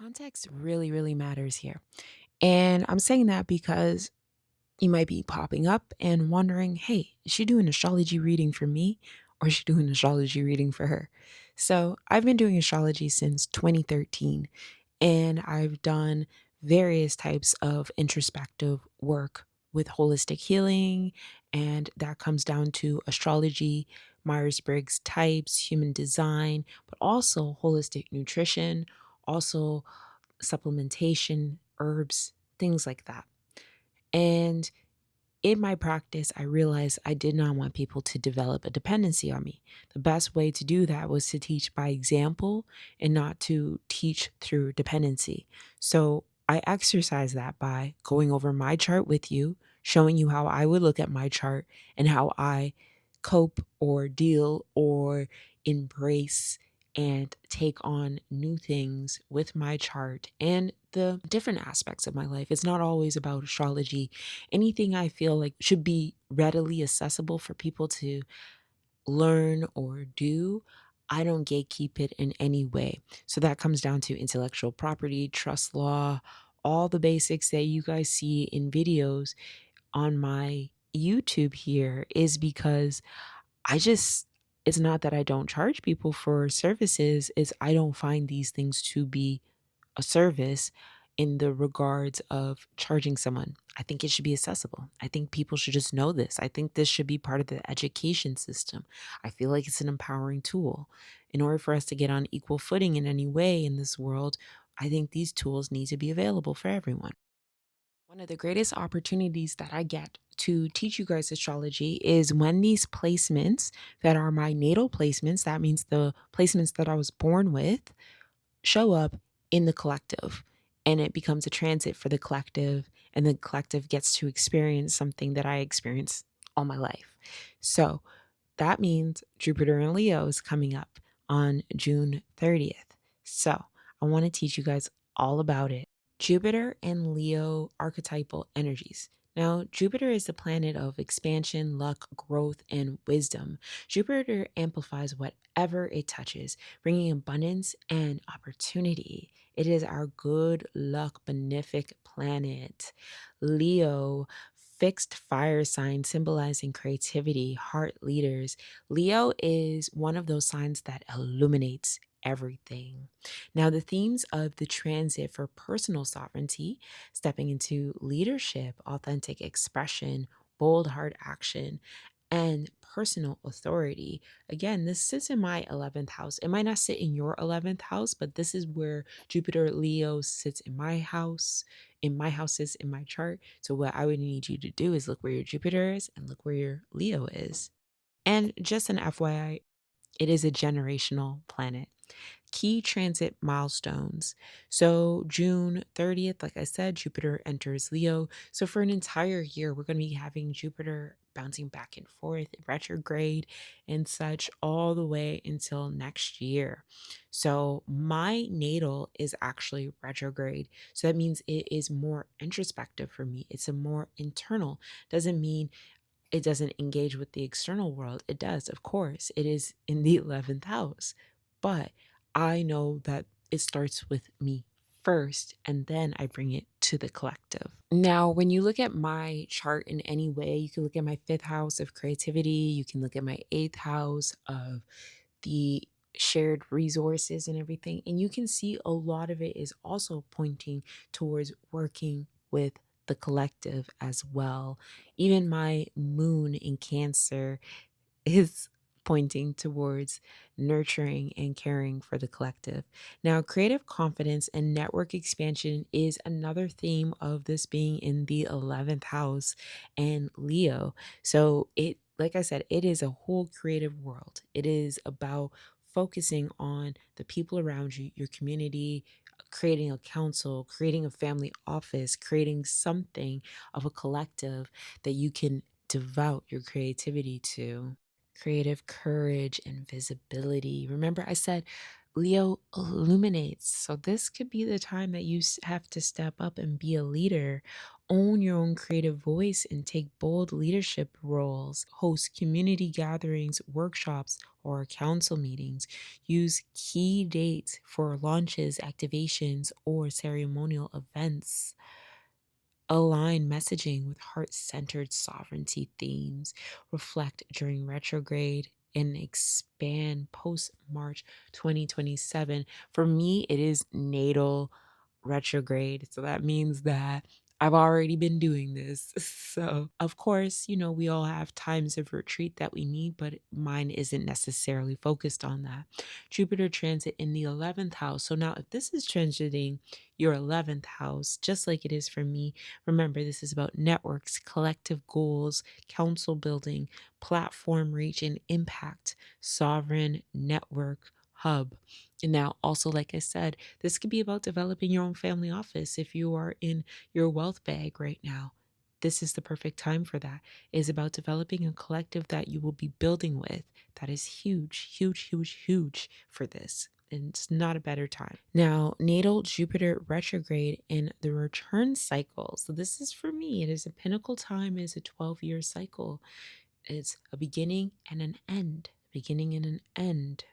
Context really, really matters here. And I'm saying that because you might be popping up and wondering, hey, is she doing astrology reading for me or is she doing astrology reading for her? So I've been doing astrology since 2013 and I've done various types of introspective work with holistic healing. And that comes down to astrology, Myers Briggs types, human design, but also holistic nutrition, also supplementation, herbs, things like that. And in my practice, I realized I did not want people to develop a dependency on me. The best way to do that was to teach by example and not to teach through dependency. So I exercise that by going over my chart with you, showing you how I would look at my chart and how I cope or deal or embrace and take on new things with my chart and the different aspects of my life. It's not always about astrology. Anything I feel like should be readily accessible for people to learn or do, I don't gatekeep it in any way. So that comes down to intellectual property, trust law, all the basics that you guys see in videos on my YouTube here is because I just it's not that I don't charge people for services, it's I don't find these things to be a service in the regards of charging someone. I think it should be accessible. I think people should just know this. I think this should be part of the education system. I feel like it's an empowering tool. In order for us to get on equal footing in any way in this world, I think these tools need to be available for everyone. One of the greatest opportunities that I get to teach you guys astrology is when these placements that are my natal placements, that means the placements that I was born with, show up in the collective and it becomes a transit for the collective and the collective gets to experience something that I experienced all my life. So that means Jupiter and Leo is coming up on June 30th. So I want to teach you guys all about it. Jupiter and Leo archetypal energies. Now, Jupiter is the planet of expansion, luck, growth, and wisdom. Jupiter amplifies whatever it touches, bringing abundance and opportunity. It is our good luck benefic planet. Leo, fixed fire sign symbolizing creativity, heart leaders. Leo is one of those signs that illuminates everything. Now, the themes of the transit for personal sovereignty, stepping into leadership, authentic expression, bold hard action, and personal authority. Again, this sits in my 11th house. It might not sit in your 11th house, but this is where Jupiter Leo sits in my house. In my houses, in my chart. So, what I would need you to do is look where your Jupiter is and look where your Leo is. And just an FYI, it is a generational planet. Key transit milestones. So, June 30th, like I said, Jupiter enters Leo. So, for an entire year, we're going to be having Jupiter bouncing back and forth, retrograde, and such, all the way until next year. So, my natal is actually retrograde. So, that means it is more introspective for me. It's a more internal. Doesn't mean it doesn't engage with the external world. It does, of course. It is in the 11th house. But I know that it starts with me first and then I bring it to the collective. Now, when you look at my chart in any way, you can look at my fifth house of creativity, you can look at my eighth house of the shared resources and everything. And you can see a lot of it is also pointing towards working with the collective as well. Even my moon in Cancer is pointing towards nurturing and caring for the collective. Now, creative confidence and network expansion is another theme of this being in the 11th house and Leo. So, like I said, it is a whole creative world. It is about focusing on the people around you, your community, creating a council, creating a family office, creating something of a collective that you can devote your creativity to. Creative courage and visibility. Remember, I said Leo illuminates. So, this could be the time that you have to step up and be a leader, own your own creative voice and take bold leadership roles. Host community gatherings, workshops, or council meetings. Use key dates for launches, activations, or ceremonial events. Align messaging with heart centered sovereignty themes. Reflect during retrograde and expand post March 2027. For me, it is natal retrograde. So that means that I've already been doing this. So, of course, we all have times of retreat that we need, but mine isn't necessarily focused on that. Jupiter transit in the 11th house. So now, if this is transiting your 11th house, just like it is for me, remember this is about networks, collective goals, council building, platform reach, and impact, sovereign network hub. And now, also, like I said, this could be about developing your own family office if you are in your wealth bag right now. This is the perfect time for that. It is about developing a collective that you will be building with. That is huge, huge, huge, huge for this. And it's not a better time. Now, natal Jupiter retrograde in the return cycle. So, this is for me. It is a pinnacle time, it is a 12-year cycle. It's a beginning and an end. Beginning and an end.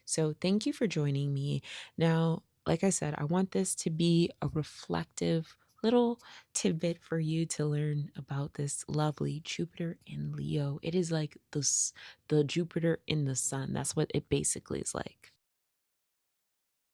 So, thank you for joining me. Now, like I said, I want this to be a reflective little tidbit for you to learn about this lovely Jupiter in Leo. It is like the Jupiter in the sun. That's what it basically is like.